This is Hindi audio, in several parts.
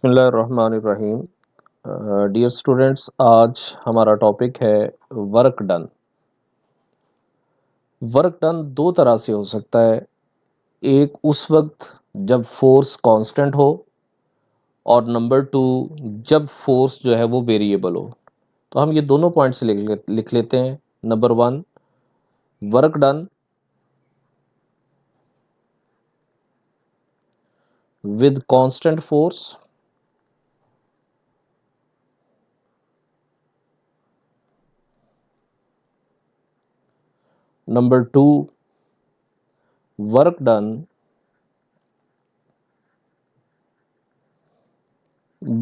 बिस्मिल्लाहिर्रहमानिर्रहीम। डियर स्टूडेंट्स, आज हमारा टॉपिक है वर्क डन। वर्क डन दो तरह से हो सकता है। एक उस वक्त जब फोर्स कांस्टेंट हो, और नंबर टू जब फोर्स जो है वो वेरिएबल हो। तो हम ये दोनों पॉइंट्स लिख लेते हैं। Number one, work done with constant force. Number two, work done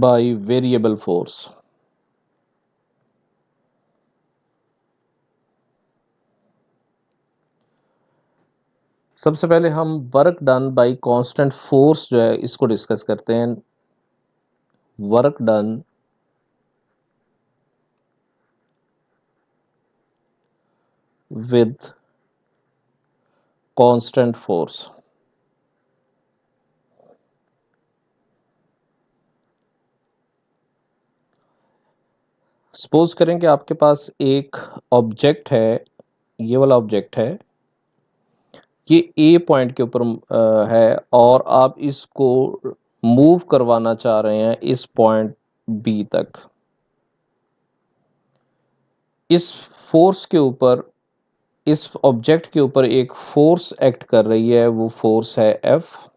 by variable force. सबसे पहले हम work done by constant force जो है इसको डिस्कस करते हैं। Work done with constant force। Suppose करें कि आपके पास एक ऑब्जेक्ट है, ये वाला ऑब्जेक्ट है, ये ए पॉइंट के ऊपर है, और आप इसको मूव करवाना चाह रहे हैं इस पॉइंट बी तक। इस फोर्स के ऊपर, इस ऑब्जेक्ट के ऊपर एक फोर्स एक्ट कर रही है, वो फोर्स है एफ।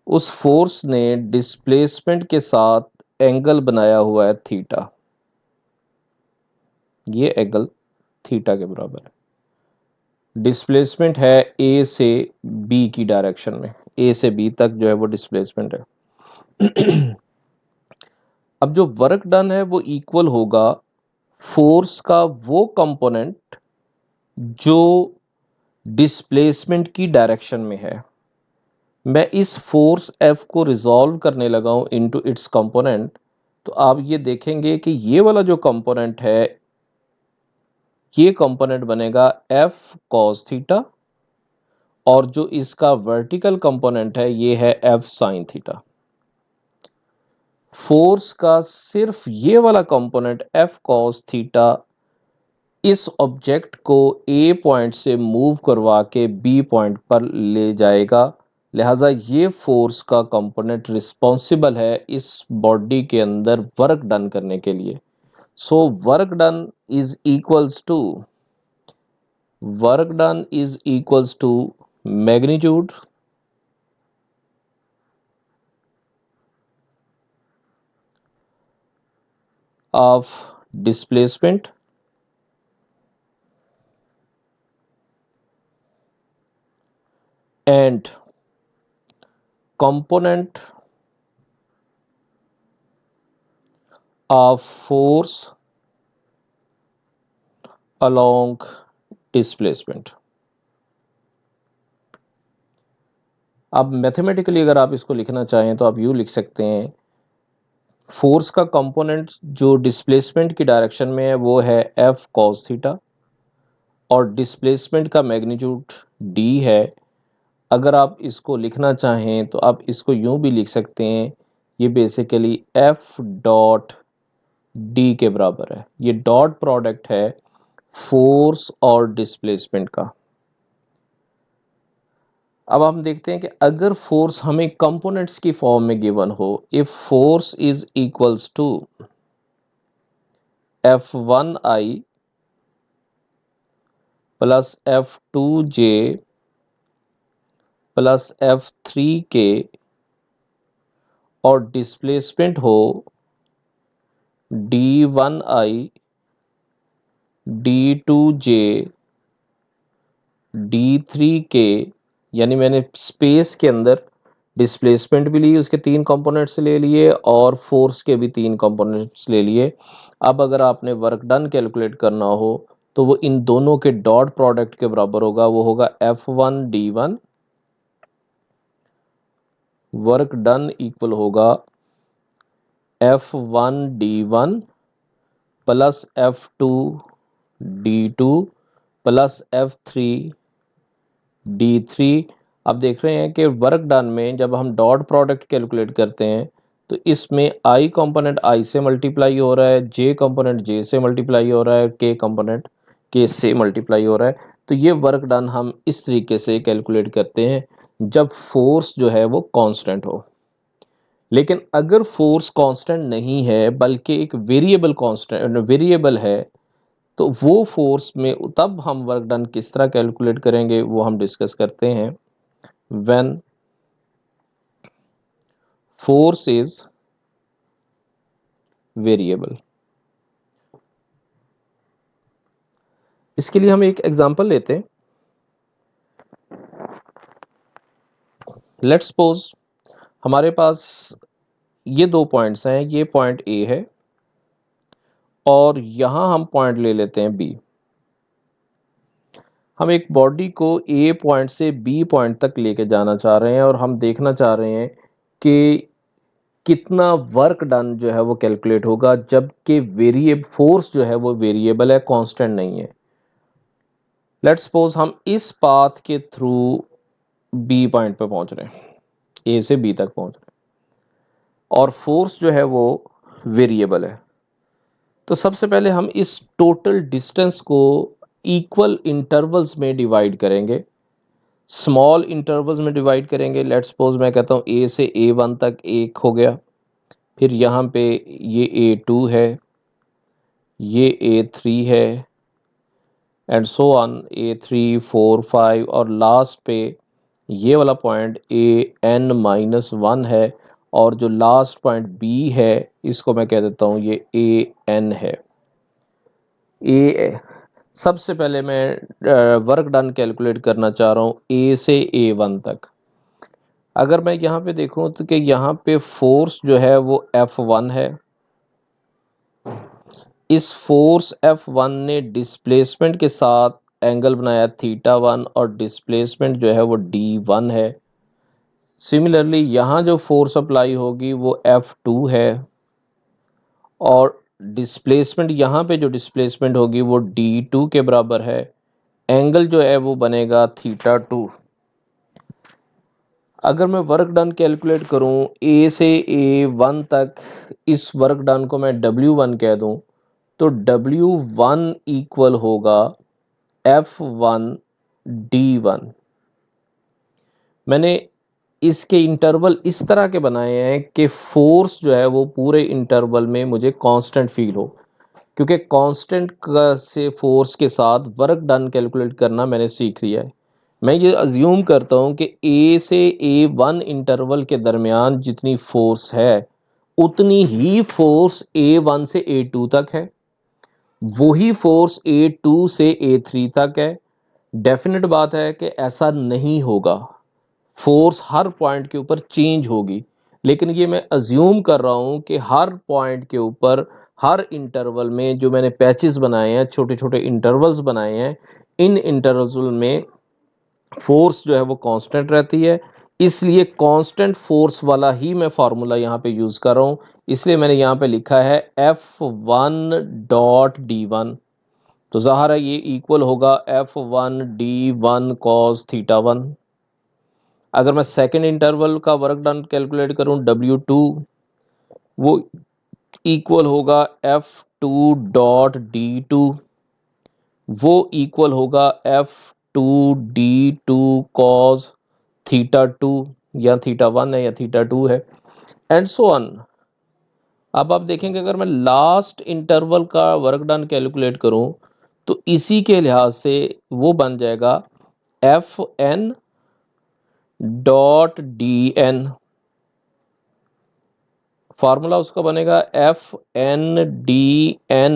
उस फोर्स ने डिस्प्लेसमेंट के साथ एंगल बनाया हुआ है थीटा। ये एंगल थीटा के बराबर है। डिस्प्लेसमेंट है ए से बी की डायरेक्शन में, ए से बी तक जो है वो डिस्प्लेसमेंट है। अब जो वर्क डन है वो इक्वल होगा फोर्स का वो कंपोनेंट जो डिस्प्लेसमेंट की डायरेक्शन में है। मैं इस फोर्स एफ को रिजॉल्व करने लगा हूं इनटू इट्स कंपोनेंट। तो आप ये देखेंगे कि ये वाला जो कंपोनेंट है, ये कंपोनेंट बनेगा एफ कॉस थीटा, और जो इसका वर्टिकल कंपोनेंट है ये है एफ साइन थीटा। फोर्स का सिर्फ ये वाला कंपोनेंट एफ कॉस थीटा इस ऑब्जेक्ट को ए पॉइंट से मूव करवा के बी पॉइंट पर ले जाएगा। लिहाजा ये फोर्स का कंपोनेंट रिस्पॉन्सिबल है इस बॉडी के अंदर वर्क डन करने के लिए। So work done is equals to magnitude of displacement and component of force along displacement। अब मैथमेटिकली अगर आप इसको लिखना चाहें तो आप यूँ लिख सकते हैं, फोर्स का कंपोनेंट जो डिस्प्लेसमेंट की डायरेक्शन में है वो है एफ कॉस थीटा, और डिस्प्लेसमेंट का मैग्नीट्यूड डी है। अगर आप इसको लिखना चाहें तो आप इसको यूं भी लिख सकते हैं, ये बेसिकली एफ डॉट डी के बराबर है। ये डॉट प्रोडक्ट है फोर्स और डिस्प्लेसमेंट का। अब हम देखते हैं कि अगर फोर्स हमें कंपोनेंट्स की फॉर्म में गिवन हो, if force is equals to F1I plus F2J plus F3K, और डिस्प्लेसमेंट हो D1I D2J D3K, यानी मैंने स्पेस के अंदर डिस्प्लेसमेंट भी ली, उसके तीन कंपोनेंट्स ले लिए, और फोर्स के भी तीन कंपोनेंट्स ले लिए। अब अगर आपने वर्क डन कैलकुलेट करना हो तो वो इन दोनों के डॉट प्रोडक्ट के बराबर होगा, वो होगा F1D1। वर्क डन इक्वल होगा F1D1 plus F2D2 plus F3D3। आप देख रहे हैं कि वर्क डन में जब हम डॉट प्रोडक्ट कैलकुलेट करते हैं तो इसमें आई कंपोनेंट आई से मल्टीप्लाई हो रहा है, जे कंपोनेंट जे से मल्टीप्लाई हो रहा है, के कंपोनेंट के से मल्टीप्लाई हो रहा है। तो ये वर्क डन हम इस तरीके से कैलकुलेट करते हैं जब फोर्स जो है वो कांस्टेंट हो। लेकिन अगर फोर्स कांस्टेंट नहीं है बल्कि एक वेरिएबल है, तो वो फोर्स में तब हम वर्क डन किस तरह कैलकुलेट करेंगे वो हम डिस्कस करते हैं। When force is variable. इसके लिए हम एक एग्जांपल लेते हैं। लेट्स सपोज हमारे पास ये दो पॉइंट्स हैं, ये पॉइंट ए है और यहां हम पॉइंट ले लेते हैं बी। हम एक बॉडी को ए पॉइंट से बी पॉइंट तक लेके जाना चाह रहे हैं और हम देखना चाह रहे हैं कि कितना वर्क डन जो है वो कैलकुलेट होगा जबकि वेरिएबल फोर्स जो है वो वेरिएबल है, कांस्टेंट नहीं है। लेट्स सपोज हम इस पाथ के थ्रू बी पॉइंट पे पहुंच रहे हैं, ए से बी तक पहुंच रहे हैं और फोर्स जो है वो वेरिएबल है। तो सबसे पहले हम इस टोटल डिस्टेंस को इक्वल इंटरवल्स में डिवाइड करेंगे, स्मॉल इंटरवल्स में डिवाइड करेंगे। लेट्स सपोज मैं कहता हूँ ए से ए वन तक एक हो गया, फिर यहाँ पे ये ए टू है, ये ए थ्री है and so on, A three four five और लास्ट पे ये वाला point A N minus one है और जो लास्ट पॉइंट बी है इसको मैं कह देता हूँ ये ए एन है। ए सबसे पहले मैं वर्क डन कैलकुलेट करना चाह रहा हूँ ए से ए वन तक। अगर मैं यहाँ पे देखूँ तो कि यहाँ पे फोर्स जो है वो F1 है। इस फोर्स F1 ने डिस्प्लेसमेंट के साथ एंगल बनाया थीटा वन और डिस्प्लेसमेंट जो है वो D1 है। सिमिलरली यहाँ जो फोर्स अप्लाई होगी वो F2 है और डिस्प्लेसमेंट यहाँ पे जो डिस्प्लेसमेंट होगी वो D2 के बराबर है। एंगल जो है वो बनेगा थीटा टू। अगर मैं वर्क डन कैलकुलेट करूं ए से ए वन तक, इस वर्क डन को मैं W1 कह दूं तो W1 इक्वल होगा F1 D1। मैंने इसके इंटरवल इस तरह के बनाए हैं कि फोर्स जो है वो पूरे इंटरवल में मुझे कांस्टेंट फील हो, क्योंकि कांस्टेंट से फोर्स के साथ वर्क डन कैलकुलेट करना मैंने सीख लिया है। मैं ये अज्यूम करता हूँ कि ए से ए वन इंटरवल के दरमियान जितनी फोर्स है उतनी ही फोर्स ए वन से ए टू तक है, वही फोर्स ए टू से ए थ्री तक है। डेफिनेट बात है कि ऐसा नहीं होगा, फोर्स हर पॉइंट के ऊपर चेंज होगी, लेकिन ये मैं अज्यूम कर रहा हूँ कि हर पॉइंट के ऊपर हर इंटरवल में जो मैंने पैचेस बनाए हैं, छोटे छोटे इंटरवल्स बनाए हैं, इन इंटरवल्स में फोर्स जो है वो कांस्टेंट रहती है। इसलिए कांस्टेंट फोर्स वाला ही मैं फार्मूला यहाँ पे यूज कर रहा हूँ। इसलिए मैंने यहाँ पे लिखा है F1 डॉट D1। तो ज़ाहिर है ये इक्वल होगा F1 D1 cos θ1। अगर मैं सेकेंड इंटरवल का वर्क डन कैलकुलेट करूँ W2, वो इक्वल होगा F2 डॉट D2। वो इक्वल होगा F2 D2 cos θ2, या θ1 है या θ2 है एंड सो ऑन। अब आप देखेंगे अगर मैं लास्ट इंटरवल का वर्क डन कैलकुलेट करूं तो इसी के लिहाज से वो बन जाएगा Fn.Dn। फार्मूला उसका बनेगा Fn.Dn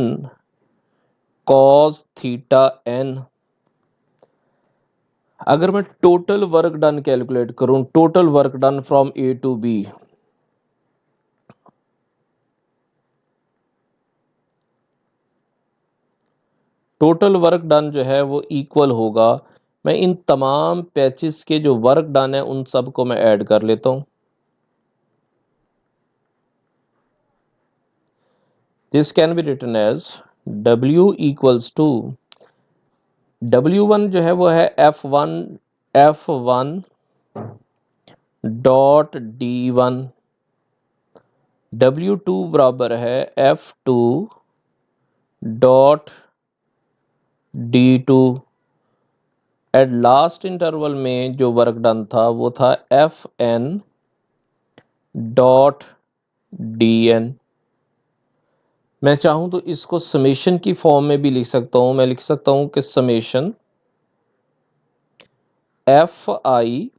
cos θn। अगर मैं टोटल वर्क डन कैलकुलेट करूं, total work done from A to B, total work done जो है वो इक्वल होगा, मैं इन तमाम पैचेस के जो वर्क डन है उन सब को मैं ऐड कर लेता हूं। This can be written as W equals to, W1 जो है वो है F1 डॉट D1, W2 बराबर है F2 dot D2। At last interval में जो वर्क डन था वो था Fn डॉट Dn। मैं चाहूं तो इसको समेशन की फॉर्म में भी लिख सकता हूं। मैं लिख सकता हूं कि समेशन Fi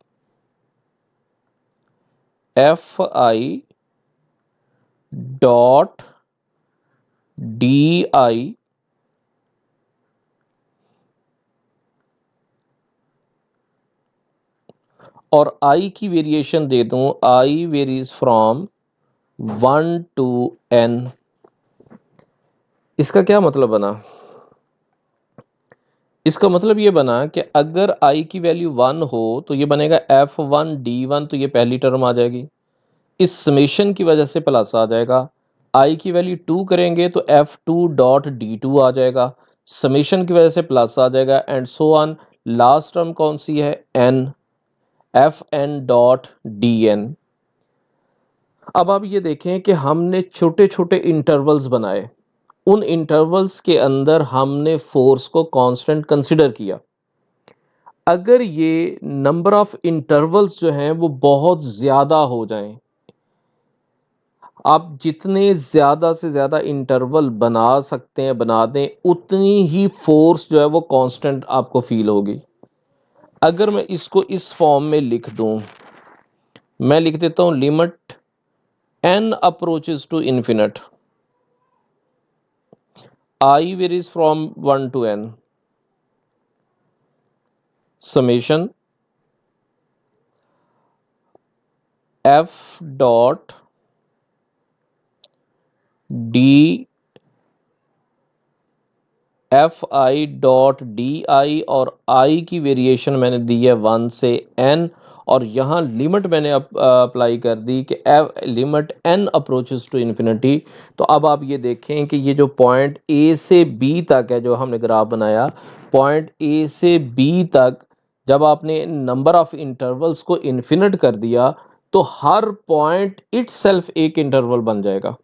डॉट Di और I की वेरिएशन दे दूं, I varies from 1 to n। इसका क्या मतलब बना? इसका मतलब ये बना कि अगर I की वैल्यू 1 हो तो ये बनेगा F1 D1, तो ये पहली टर्म आ जाएगी। इस समेशन की वजह से प्लस आ जाएगा। I की वैल्यू 2 करेंगे तो F2 डॉट D2 आ जाएगा, समेशन की वजह से प्लस आ जाएगा, and so on. Last term कौन सी है? n, Fn dot Dn। अब आप ये देखें कि हमने छोटे छोटे इंटरवल्स बनाए, उन इंटरवल्स के अंदर हमने फोर्स को कांस्टेंट कंसिडर किया। अगर ये नंबर ऑफ इंटरवल्स जो हैं वो बहुत ज़्यादा हो जाएं, आप जितने ज़्यादा से ज़्यादा इंटरवल बना सकते हैं बना दें, उतनी ही फोर्स जो है वो कांस्टेंट आपको फील होगी। अगर मैं इसको इस फॉर्म में लिख दूं, मैं लिख देता हूं limit n approaches to infinite, I varies from 1 to n, summation f dot d F I dot D I, और आई की वेरिएशन मैंने दी है 1 से n, और यहाँ लिमिट मैंने अप्लाई कर दी कि F limit n approaches to infinity. तो अब आप ये देखें कि ये जो पॉइंट ए से बी तक है, जो हमने ग्राफ बनाया, पॉइंट ए से बी तक जब आपने नंबर ऑफ इंटरवल्स को इन्फिनिट कर दिया तो हर पॉइंट इटसेल्फ एक इंटरवल बन जाएगा।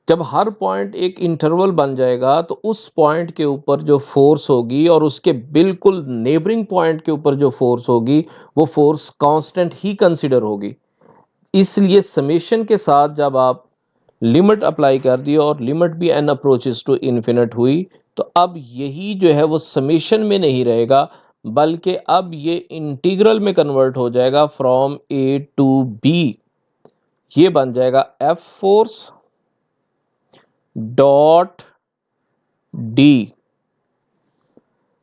जब हर पॉइंट एक इंटरवल बन जाएगा तो उस पॉइंट के ऊपर जो फोर्स होगी और उसके बिल्कुल नेबरिंग पॉइंट के ऊपर जो फोर्स होगी वो फोर्स कांस्टेंट ही कंसीडर होगी। इसलिए समेशन के साथ जब आप लिमिट अप्लाई कर दी और लिमिट भी n अप्रोचेस टू इन्फिनिट हुई, तो अब यही जो है वो समेशन में नहीं रहेगा, बल्कि अब ये इंटीग्रल में कन्वर्ट हो जाएगा फ्रॉम a टू b। ये बन जाएगा F फोर्स डॉट डी।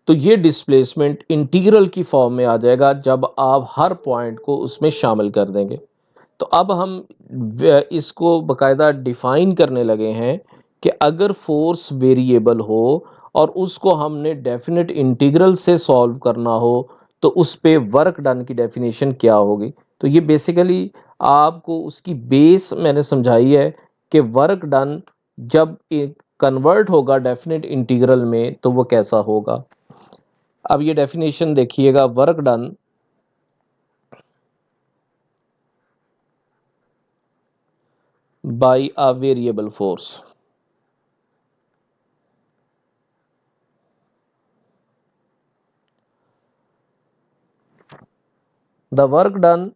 तो ये डिस्प्लेसमेंट इंटीग्रल की फॉर्म में आ जाएगा जब आप हर पॉइंट को उसमें शामिल कर देंगे। तो अब हम इसको बकायदा डिफाइन करने लगे हैं कि अगर फोर्स वेरिएबल हो और उसको हमने डेफिनेट इंटीग्रल से सॉल्व करना हो तो उस पे वर्क डन की डेफिनेशन क्या होगी। तो ये बेसिकली आपको उसकी बेस मैंने समझाई है कि वर्क डन जब कन्वर्ट होगा डेफिनेट इंटीग्रल में तो वो कैसा होगा। अब ये डेफिनेशन देखिएगा, work done by a variable force। The work done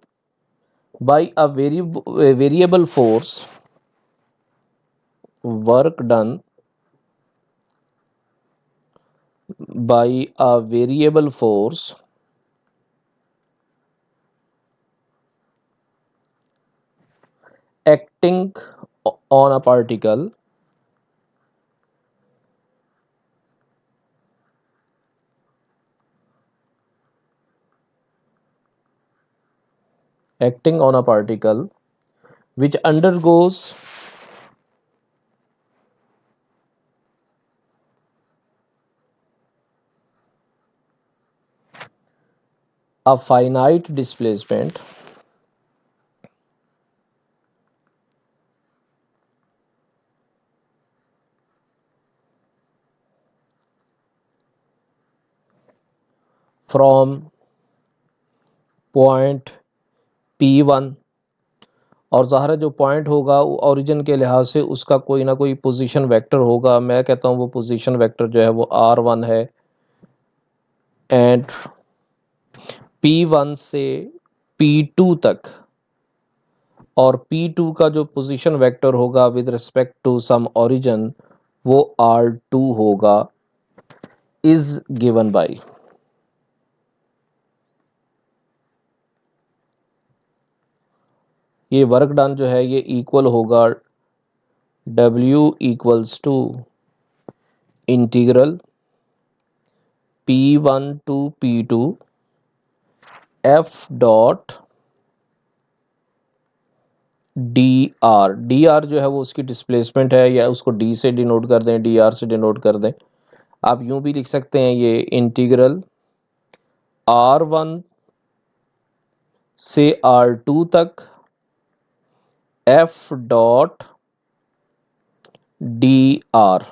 by a variable force, work done by a variable force acting on a particle, acting on a particle which undergoes a finite displacement from point P1, और ज़ाहिर जो पॉइंट होगा ओरिजिन के लिहाज से उसका कोई ना कोई पोजीशन वेक्टर होगा। मैं कहता हूँ वो पोजीशन वेक्टर जो है वो R1 है, एंड P1 से P2 तक, और P2 का जो पोजीशन वेक्टर होगा with respect to some origin वो R2 होगा, इज गिवन बाय, ये वर्क डन जो है ये इक्वल होगा W equals to integral P1 to P2 F dot D R जो है वो उसकी डिस्प्लेसमेंट है, या उसको डी से डिनोट कर दें, डी आर से डिनोट कर दें। आप यूं भी लिख सकते हैं ये इंटीग्रल R1 से R2 तक F डॉट डी आर।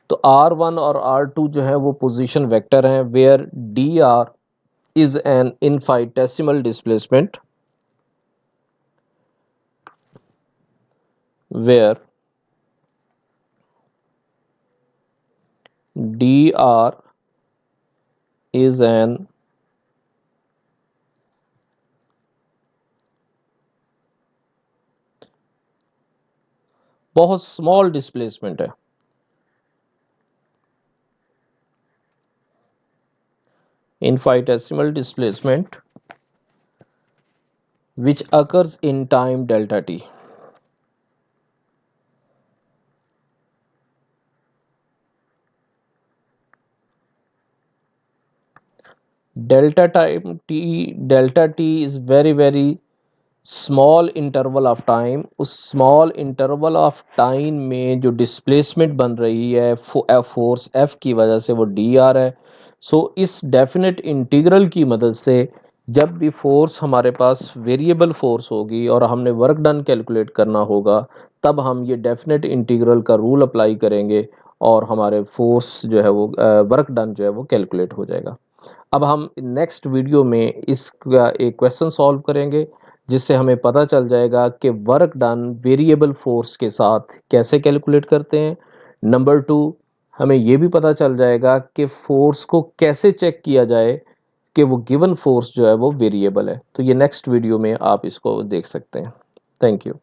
तो R1 और R2 जो है वो पोजीशन वेक्टर हैं, where D R is an infinitesimal displacement where dr is an बहुत स्मॉल डिस्प्लेसमेंट है। infinitesimal displacement which occurs in time delta t। delta t is very small interval of time. उस स्मॉल इंटरवल ऑफ टाइम में जो डिस्प्लेसमेंट बन रही है फोर्स एफ की वजह से वो डी आर है। सो इस डेफिनेट इंटीग्रल की मदद से जब भी फोर्स हमारे पास वेरिएबल फोर्स होगी और हमने वर्क डन कैलकुलेट करना होगा, तब हम ये डेफिनेट इंटीग्रल का रूल अप्लाई करेंगे और हमारे फोर्स जो है वो वर्क डन जो है वो कैलकुलेट हो जाएगा। अब हम नेक्स्ट वीडियो में इसका एक क्वेश्चन सॉल्व करेंगे जिससे हमें पता चल जाएगा कि वर्क डन वेरिएबल फोर्स के साथ कैसे कैलकुलेट करते हैं। नंबर 2, हमें ये भी पता चल जाएगा कि फोर्स को कैसे चेक किया जाए कि वो गिवन फोर्स जो है वो वेरिएबल है। तो ये नेक्स्ट वीडियो में आप इसको देख सकते हैं। Thank you.